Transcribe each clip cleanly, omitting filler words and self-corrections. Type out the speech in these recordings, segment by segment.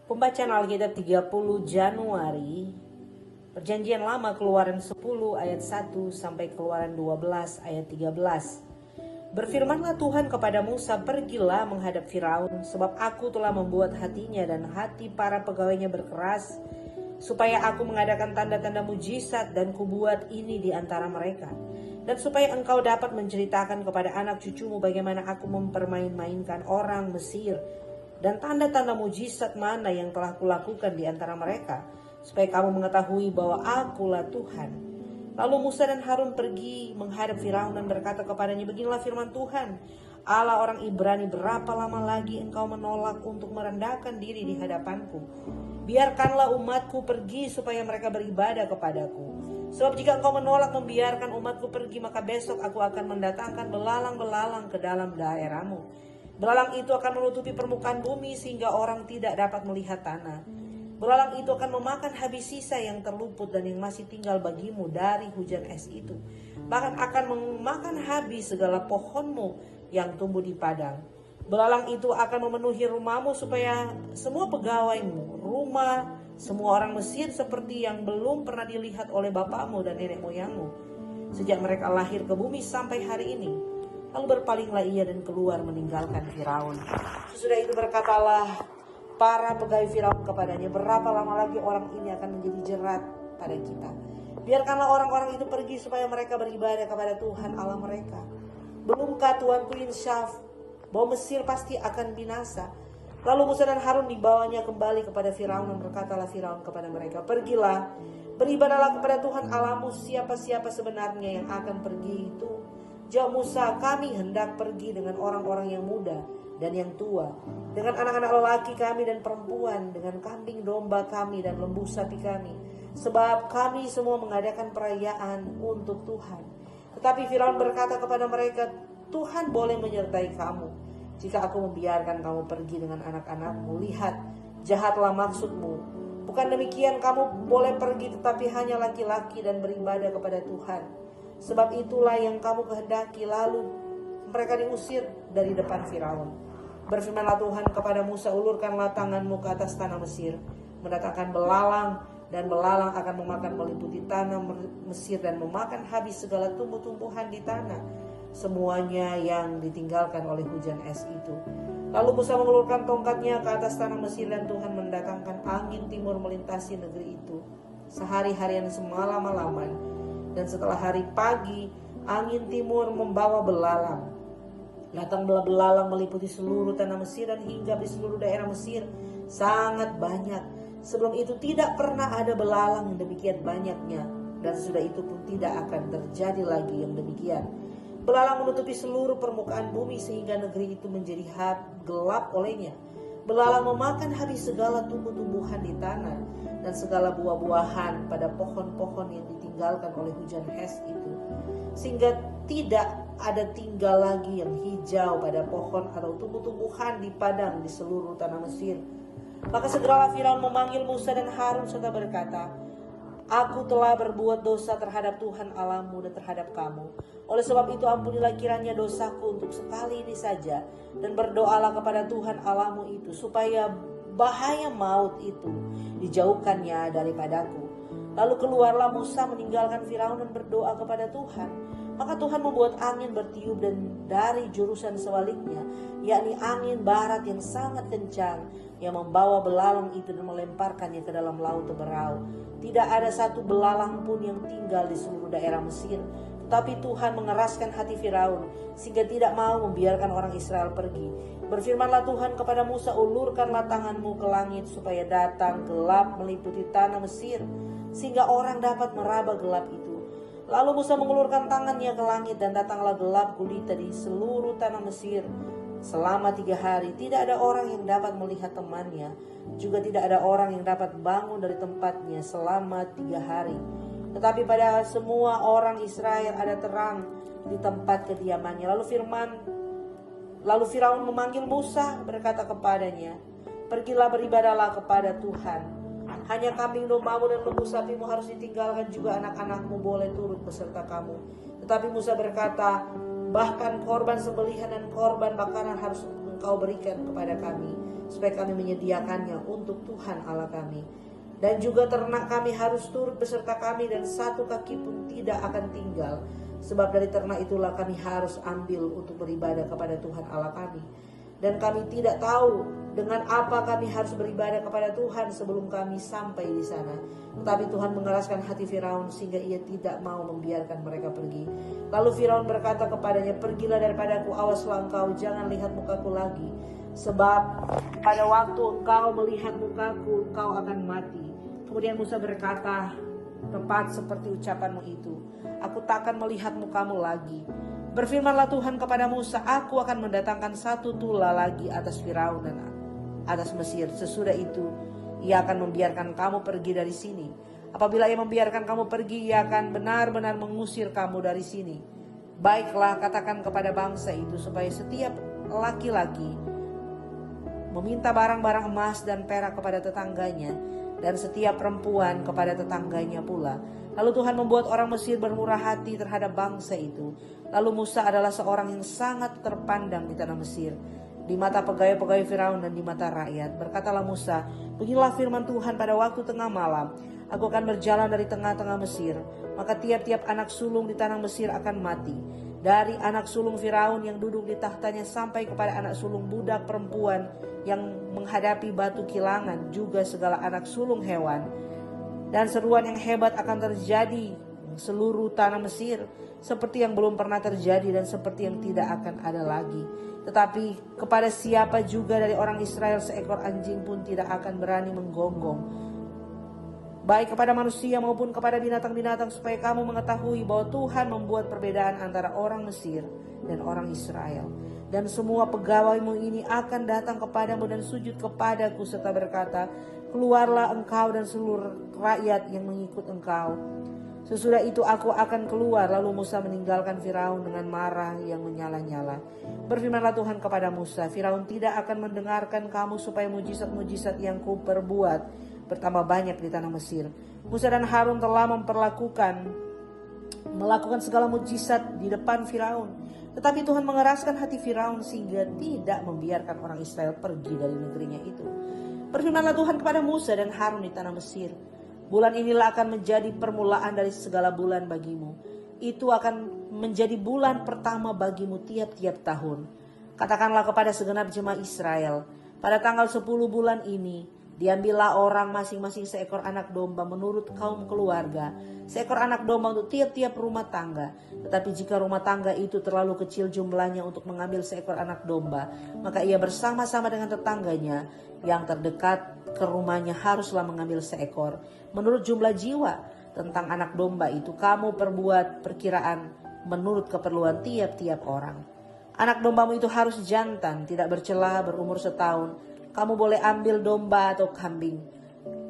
Pembacaan Alkitab 30 Januari, Perjanjian Lama Keluaran 10 ayat 1 sampai Keluaran 12 ayat 13. Berfirmanlah Tuhan kepada Musa, pergilah menghadap Firaun, sebab aku telah membuat hatinya dan hati para pegawainya berkeras, supaya aku mengadakan tanda-tanda mujizat dan kubuat ini di antara mereka. Dan supaya engkau dapat menceritakan kepada anak cucumu bagaimana aku mempermain-mainkan orang Mesir, dan tanda-tanda mujizat mana yang telah kulakukan di antara mereka, supaya kamu mengetahui bahwa akulah Tuhan. Lalu Musa dan Harun pergi menghadap Firaun dan berkata kepadanya, beginilah firman Tuhan, Allah orang Ibrani, berapa lama lagi engkau menolak untuk merendahkan diri di hadapanku? Biarkanlah umatku pergi supaya mereka beribadah kepadaku. Sebab jika engkau menolak membiarkan umatku pergi, maka besok aku akan mendatangkan belalang-belalang ke dalam daerahmu. Belalang itu akan menutupi permukaan bumi sehingga orang tidak dapat melihat tanah. Belalang itu akan memakan habis sisa yang terluput dan yang masih tinggal bagimu dari hujan es itu. Bahkan akan memakan habis segala pohonmu yang tumbuh di padang. Belalang itu akan memenuhi rumahmu supaya semua pegawaimu, rumah, semua orang Mesir seperti yang belum pernah dilihat oleh bapakmu dan nenek moyangmu, sejak mereka lahir ke bumi sampai hari ini. Lalu berpalinglah ia dan keluar meninggalkan Firaun. Sesudah itu berkatalah para pegawai Firaun kepadanya, berapa lama lagi orang ini akan menjadi jerat pada kita? Biarkanlah orang-orang itu pergi supaya mereka beribadah kepada Tuhan Allah mereka. Belumkah Tuanku insyaf bahwa Mesir pasti akan binasa? Lalu Musa dan Harun dibawanya kembali kepada Firaun, dan berkatalah Firaun kepada mereka, pergilah, beribadahlah kepada Tuhan Allahmu. Siapa-siapa sebenarnya yang akan pergi itu? Jawab Musa, kami hendak pergi dengan orang-orang yang muda dan yang tua, dengan anak-anak lelaki kami dan perempuan, dengan kambing domba kami dan lembu sapi kami, sebab kami semua mengadakan perayaan untuk Tuhan. Tetapi Firaun berkata kepada mereka, Tuhan boleh menyertai kamu jika aku membiarkan kamu pergi dengan anak-anakmu. Lihat, jahatlah maksudmu. Bukan demikian, kamu boleh pergi tetapi hanya laki-laki dan beribadah kepada Tuhan. Sebab itulah yang kamu kehendaki. Lalu mereka diusir dari depan Firaun. Berfirmanlah Tuhan kepada Musa, ulurkanlah tanganmu ke atas tanah Mesir, mendatangkan belalang, dan belalang akan memakan meliputi tanah Mesir dan memakan habis segala tumbuh-tumbuhan di tanah, semuanya yang ditinggalkan oleh hujan es itu. Lalu Musa mengulurkan tongkatnya ke atas tanah Mesir, dan Tuhan mendatangkan angin timur melintasi negeri itu sehari-harian semalam-malaman. Dan setelah hari pagi, angin timur membawa belalang. Datanglah belalang meliputi seluruh tanah Mesir dan hinggap di seluruh daerah Mesir, sangat banyak. Sebelum itu tidak pernah ada belalang yang demikian banyaknya, dan sesudah itu pun tidak akan terjadi lagi yang demikian. Belalang menutupi seluruh permukaan bumi sehingga negeri itu menjadi gelap olehnya. Belalang memakan habis segala tumbuh-tumbuhan di tanah dan segala buah-buahan pada pohon-pohon yang ditinggalkan oleh hujan es itu, sehingga tidak ada tinggal lagi yang hijau pada pohon atau tumbuh-tumbuhan di padang di seluruh tanah Mesir. Maka segeralah Firaun memanggil Musa dan Harun serta berkata, aku telah berbuat dosa terhadap Tuhan Allahmu dan terhadap kamu. Oleh sebab itu ampunilah kiranya dosaku untuk sekali ini saja, dan berdoalah kepada Tuhan Allahmu itu, supaya bahaya maut itu dijauhkannya daripadaku. Lalu keluarlah Musa meninggalkan Firaun dan berdoa kepada Tuhan. Maka Tuhan membuat angin bertiup dan dari jurusan sebaliknya, yakni angin barat yang sangat kencang, yang membawa belalang itu dan melemparkannya ke dalam laut Teberau. Tidak ada satu belalang pun yang tinggal di seluruh daerah Mesir. Tetapi Tuhan mengeraskan hati Firaun sehingga tidak mau membiarkan orang Israel pergi. Berfirmanlah Tuhan kepada Musa, ulurkanlah tanganmu ke langit supaya datang gelap meliputi tanah Mesir, sehingga orang dapat meraba gelap itu. Lalu Musa mengulurkan tangannya ke langit, dan datanglah gelap gulita di seluruh tanah Mesir selama 3 hari. Tidak ada orang yang dapat melihat temannya, juga tidak ada orang yang dapat bangun dari tempatnya selama 3 hari. Tetapi pada semua orang Israel ada terang di tempat kediamannya. Lalu Firaun memanggil Musa, berkata kepadanya, pergilah beribadahlah kepada Tuhan. Hanya kambing dombamu dan lembu sapimu harus ditinggalkan, juga anak-anakmu boleh turut beserta kamu. Tetapi Musa berkata, bahkan korban sembelihan dan korban bakaran harus engkau berikan kepada kami, supaya kami menyediakannya untuk Tuhan Allah kami. Dan juga ternak kami harus turut beserta kami, dan satu kaki pun tidak akan tinggal. Sebab dari ternak itulah kami harus ambil untuk beribadah kepada Tuhan Allah kami. Dan kami tidak tahu dengan apa kami harus beribadah kepada Tuhan sebelum kami sampai di sana. Tetapi Tuhan mengeraskan hati Firaun sehingga ia tidak mau membiarkan mereka pergi. Lalu Firaun berkata kepadanya, "Pergilah daripadaku, awaslah engkau, jangan lihat mukaku lagi. Sebab pada waktu engkau melihat mukaku, engkau akan mati." Kemudian Musa berkata, "Tepat seperti ucapanmu itu, aku takkan melihat mukamu lagi." Berfirmanlah Tuhan kepada Musa, "Aku akan mendatangkan satu tula lagi atas Firaun dan atas Mesir. Sesudah itu ia akan membiarkan kamu pergi dari sini. Apabila ia membiarkan kamu pergi, ia akan benar-benar mengusir kamu dari sini. Baiklah, katakan kepada bangsa itu supaya setiap laki-laki meminta barang-barang emas dan perak kepada tetangganya, dan setiap perempuan kepada tetangganya pula." Lalu Tuhan membuat orang Mesir bermurah hati terhadap bangsa itu. Lalu Musa adalah seorang yang sangat terpandang di tanah Mesir, di mata pegawai-pegawai Firaun dan di mata rakyat. Berkatalah Musa, "Beginilah firman Tuhan, pada waktu tengah malam aku akan berjalan dari tengah-tengah Mesir, maka tiap-tiap anak sulung di tanah Mesir akan mati. Dari anak sulung Firaun yang duduk di tahtanya sampai kepada anak sulung budak perempuan yang menghadapi batu kilangan, juga segala anak sulung hewan. Dan seruan yang hebat akan terjadi seluruh tanah Mesir, seperti yang belum pernah terjadi dan seperti yang tidak akan ada lagi. Tetapi kepada siapa juga dari orang Israel seekor anjing pun tidak akan berani menggonggong, baik kepada manusia maupun kepada binatang-binatang, supaya kamu mengetahui bahwa Tuhan membuat perbedaan antara orang Mesir dan orang Israel. Dan semua pegawaimu ini akan datang kepadamu dan sujud kepadaku serta berkata, 'Keluarlah engkau dan seluruh rakyat yang mengikut engkau.' Sesudah itu aku akan keluar." Lalu Musa meninggalkan Firaun dengan marah yang menyala-nyala. Berfirmanlah Tuhan kepada Musa, "Firaun tidak akan mendengarkan kamu supaya mujizat-mujizat yang kuperbuat bertambah banyak di tanah Mesir." Musa dan Harun telah melakukan segala mujizat di depan Firaun. Tetapi Tuhan mengeraskan hati Firaun sehingga tidak membiarkan orang Israel pergi dari negerinya itu. Berfirmanlah Tuhan kepada Musa dan Harun di tanah Mesir, "Bulan inilah akan menjadi permulaan dari segala bulan bagimu. Itu akan menjadi bulan pertama bagimu tiap-tiap tahun. Katakanlah kepada segenap jemaah Israel, pada tanggal 10 bulan ini, diambillah orang masing-masing seekor anak domba menurut kaum keluarga, seekor anak domba untuk tiap-tiap rumah tangga. Tetapi jika rumah tangga itu terlalu kecil jumlahnya untuk mengambil seekor anak domba, maka ia bersama-sama dengan tetangganya yang terdekat ke rumahnya haruslah mengambil seekor. Menurut jumlah jiwa tentang anak domba itu, kamu perbuat perkiraan menurut keperluan tiap-tiap orang. Anak dombamu itu harus jantan, tidak bercela, berumur setahun. Kamu boleh ambil domba atau kambing.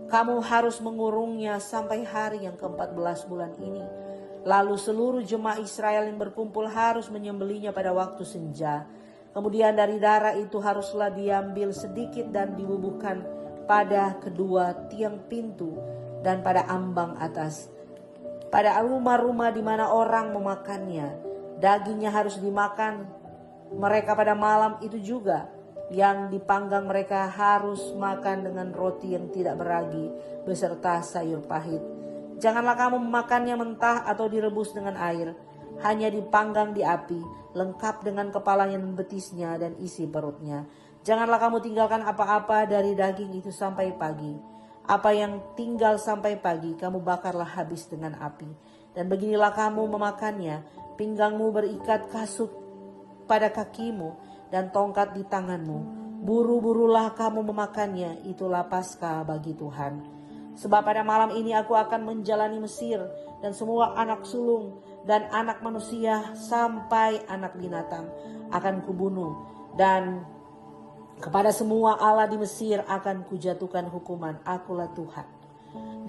Kamu harus mengurungnya sampai hari yang ke-14 bulan ini. Lalu seluruh jemaah Israel yang berkumpul harus menyembelihnya pada waktu senja. Kemudian dari darah itu haruslah diambil sedikit dan dibubuhkan pada kedua tiang pintu dan pada ambang atas, pada rumah-rumah di mana orang memakannya. Dagingnya harus dimakan mereka pada malam itu juga. Yang dipanggang mereka harus makan dengan roti yang tidak beragi beserta sayur pahit. Janganlah kamu memakannya mentah atau direbus dengan air, hanya dipanggang di api, lengkap dengan kepalanya dan betisnya dan isi perutnya. Janganlah kamu tinggalkan apa-apa dari daging itu sampai pagi. Apa yang tinggal sampai pagi kamu bakarlah habis dengan api. Dan beginilah kamu memakannya, pinggangmu berikat kasut pada kakimu dan tongkat di tanganmu. Buru-burulah kamu memakannya, itulah Paskah bagi Tuhan. Sebab pada malam ini aku akan menjalani Mesir, dan semua anak sulung dan anak manusia sampai anak binatang akan kubunuh, dan kepada semua Allah di Mesir akan kujatuhkan hukuman. Akulah Tuhan.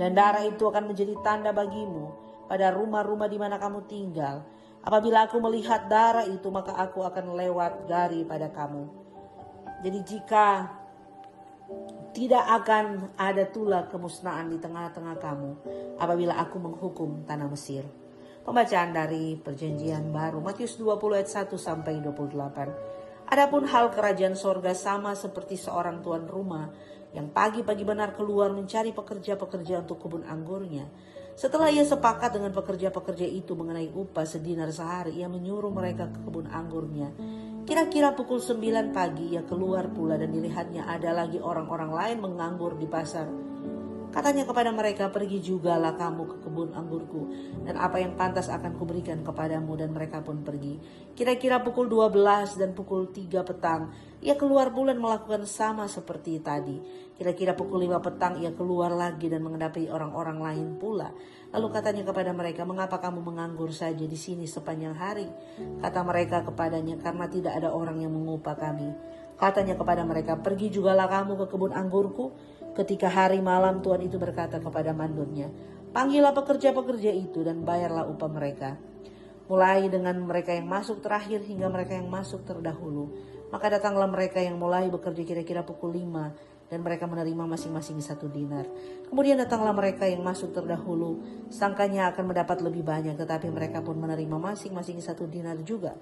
Dan darah itu akan menjadi tanda bagimu pada rumah-rumah di mana kamu tinggal. Apabila aku melihat darah itu, maka aku akan lewat daripada kamu. Jadi jika tidak akan ada tula kemusnahan di tengah-tengah kamu apabila aku menghukum tanah Mesir. Pembacaan dari Perjanjian Baru, Matius 20 ayat 1 sampai 28. Adapun hal kerajaan sorga sama seperti seorang tuan rumah yang pagi-pagi benar keluar mencari pekerja-pekerja untuk kebun anggurnya. Setelah ia sepakat dengan pekerja-pekerja itu mengenai upah sedinar sehari, ia menyuruh mereka ke kebun anggurnya. Kira-kira pukul 9 pagi ia keluar pula dan dilihatnya ada lagi orang-orang lain menganggur di pasar. Katanya kepada mereka, pergi jugalah kamu ke kebun anggurku, dan apa yang pantas akan kuberikan kepadamu. Dan mereka pun pergi. Kira-kira pukul 12 dan pukul 3 petang, ia keluar pula dan melakukan sama seperti tadi. Kira-kira pukul 5 petang, ia keluar lagi dan menghadapi orang-orang lain pula. Lalu katanya kepada mereka, mengapa kamu menganggur saja di sini sepanjang hari? Kata mereka kepadanya, karena tidak ada orang yang mengupah kami. Katanya kepada mereka, pergi jugalah kamu ke kebun anggurku. Ketika hari malam, tuan itu berkata kepada mandornya, panggillah pekerja-pekerja itu dan bayarlah upah mereka, mulai dengan mereka yang masuk terakhir hingga mereka yang masuk terdahulu. Maka datanglah mereka yang mulai bekerja kira-kira pukul 5, dan mereka menerima masing-masing 1 dinar. Kemudian datanglah mereka yang masuk terdahulu, sangkanya akan mendapat lebih banyak, tetapi mereka pun menerima masing-masing 1 dinar juga.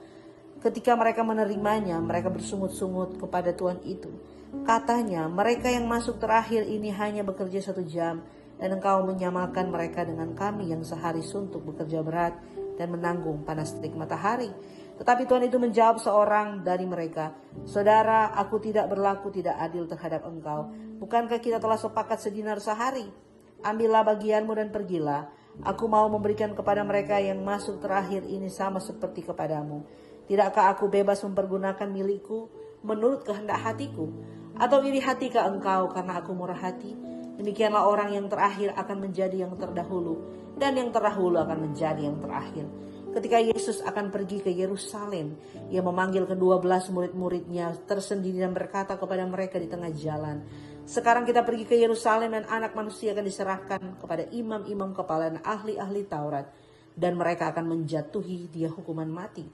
Ketika mereka menerimanya, mereka bersungut-sungut kepada tuan itu. Katanya, mereka yang masuk terakhir ini hanya bekerja 1 jam, dan engkau menyamakan mereka dengan kami yang sehari suntuk bekerja berat dan menanggung panas terik matahari. Tetapi tuan itu menjawab seorang dari mereka, saudara, aku tidak berlaku tidak adil terhadap engkau. Bukankah kita telah sepakat sedinar sehari? Ambillah bagianmu dan pergilah. Aku mau memberikan kepada mereka yang masuk terakhir ini sama seperti kepadamu. Tidakkah aku bebas mempergunakan milikku menurut kehendak hatiku? Atau iri hatikah engkau karena aku murah hati? Demikianlah orang yang terakhir akan menjadi yang terdahulu, dan yang terdahulu akan menjadi yang terakhir. Ketika Yesus akan pergi ke Yerusalem, ia memanggil ke-12 murid-muridnya tersendiri dan berkata kepada mereka di tengah jalan, sekarang kita pergi ke Yerusalem dan anak manusia akan diserahkan kepada imam-imam kepala dan ahli-ahli Taurat, dan mereka akan menjatuhi dia hukuman mati.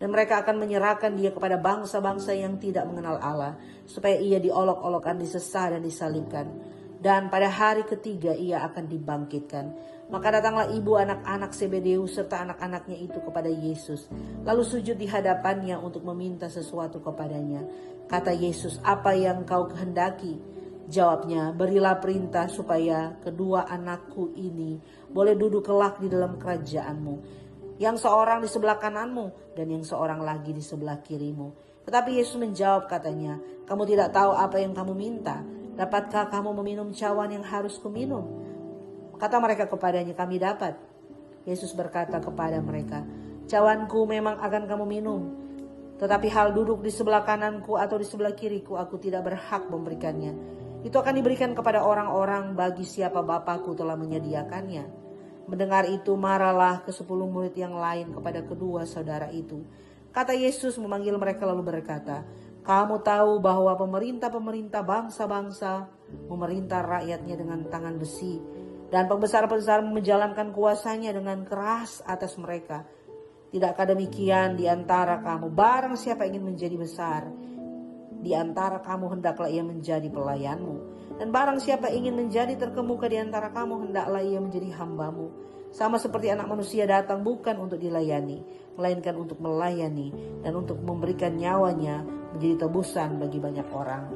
Dan mereka akan menyerahkan dia kepada bangsa-bangsa yang tidak mengenal Allah, supaya ia diolok-olokkan, disesah dan disalibkan. Dan pada hari ketiga ia akan dibangkitkan. Maka datanglah ibu anak-anak Zebedeus serta anak-anaknya itu kepada Yesus, lalu sujud di hadapannya untuk meminta sesuatu kepadanya. Kata Yesus, apa yang kau kehendaki? Jawabnya, berilah perintah supaya kedua anakku ini boleh duduk kelak di dalam kerajaanmu, yang seorang di sebelah kananmu dan yang seorang lagi di sebelah kirimu. Tetapi Yesus menjawab katanya, kamu tidak tahu apa yang kamu minta. Dapatkah kamu meminum cawan yang harus kuminum? Kata mereka kepadanya, kami dapat. Yesus berkata kepada mereka, cawanku memang akan kamu minum, tetapi hal duduk di sebelah kananku atau di sebelah kiriku, aku tidak berhak memberikannya. Itu akan diberikan kepada orang-orang bagi siapa Bapakku telah menyediakannya. Mendengar itu, marahlah ke 10 murid yang lain kepada kedua saudara itu. Kata Yesus memanggil mereka lalu berkata, kamu tahu bahwa pemerintah-pemerintah bangsa-bangsa memerintah rakyatnya dengan tangan besi, dan pembesar-pembesar menjalankan kuasanya dengan keras atas mereka. Tidakkah demikian di antara kamu? Barang siapa ingin menjadi besar di antara kamu, hendaklah ia menjadi pelayanmu. Dan barang siapa ingin menjadi terkemuka di antara kamu, hendaklah ia menjadi hambamu. Sama seperti anak manusia datang bukan untuk dilayani, melainkan untuk melayani dan untuk memberikan nyawanya menjadi tebusan bagi banyak orang.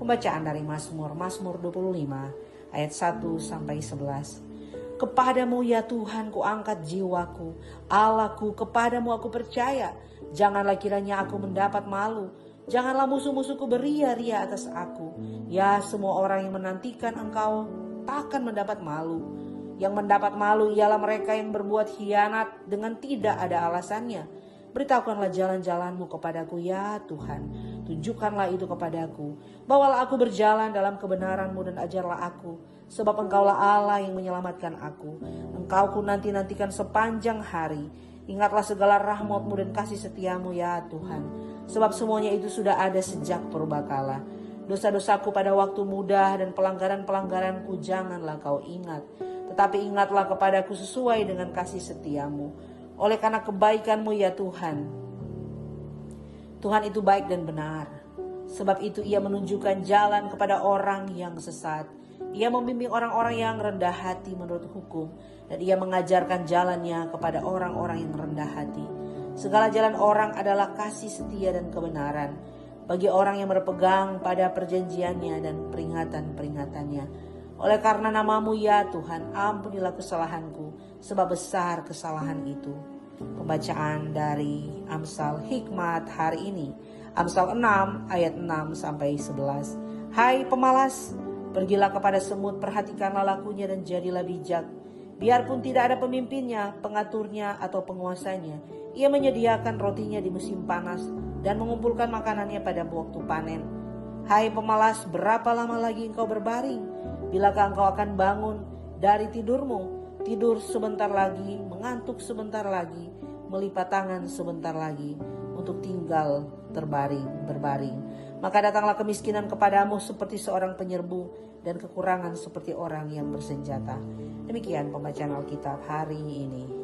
Pembacaan dari Mazmur 25 ayat 1-11. Kepadamu ya Tuhan ku angkat jiwaku, Allahku, kepadamu aku percaya. Janganlah kiranya aku mendapat malu. Janganlah musuh-musuhku beria-ria atas aku. Ya, semua orang yang menantikan engkau takkan mendapat malu. Yang mendapat malu ialah mereka yang berbuat khianat dengan tidak ada alasannya. Beritahukanlah jalan-jalanmu kepadaku ya Tuhan. Tunjukkanlah itu kepadaku. Bawalah aku berjalan dalam kebenaranmu dan ajarlah aku. Sebab engkaulah Allah yang menyelamatkan aku. Engkau ku nanti-nantikan sepanjang hari. Ingatlah segala rahmat-Mu dan kasih setiamu ya Tuhan. Sebab semuanya itu sudah ada sejak purbakala. Dosa-dosaku pada waktu muda dan pelanggaran-pelanggaranku janganlah kau ingat. Tetapi ingatlah kepadaku sesuai dengan kasih setiamu. Oleh karena kebaikan-Mu ya Tuhan. Tuhan itu baik dan benar. Sebab itu ia menunjukkan jalan kepada orang yang sesat. Ia membimbing orang-orang yang rendah hati menurut hukum. Dan ia mengajarkan jalannya kepada orang-orang yang rendah hati. Segala jalan orang adalah kasih setia dan kebenaran bagi orang yang berpegang pada perjanjiannya dan peringatan-peringatannya. Oleh karena namamu ya Tuhan, ampunilah kesalahanku, sebab besar kesalahan itu. Pembacaan dari Amsal Hikmat hari ini, Amsal 6 ayat 6 sampai 11. Hai pemalas, pergilah kepada semut, perhatikanlah lakunya dan jadilah bijak. Biarpun tidak ada pemimpinnya, pengaturnya atau penguasanya, ia menyediakan rotinya di musim panas dan mengumpulkan makanannya pada waktu panen. Hai pemalas, berapa lama lagi engkau berbaring? Bilakah engkau akan bangun dari tidurmu? Tidur sebentar lagi, mengantuk sebentar lagi, melipat tangan sebentar lagi untuk tinggal berbaring. Maka datanglah kemiskinan kepadamu seperti seorang penyerbu dan kekurangan seperti orang yang bersenjata. Demikian pembacaan Alkitab hari ini.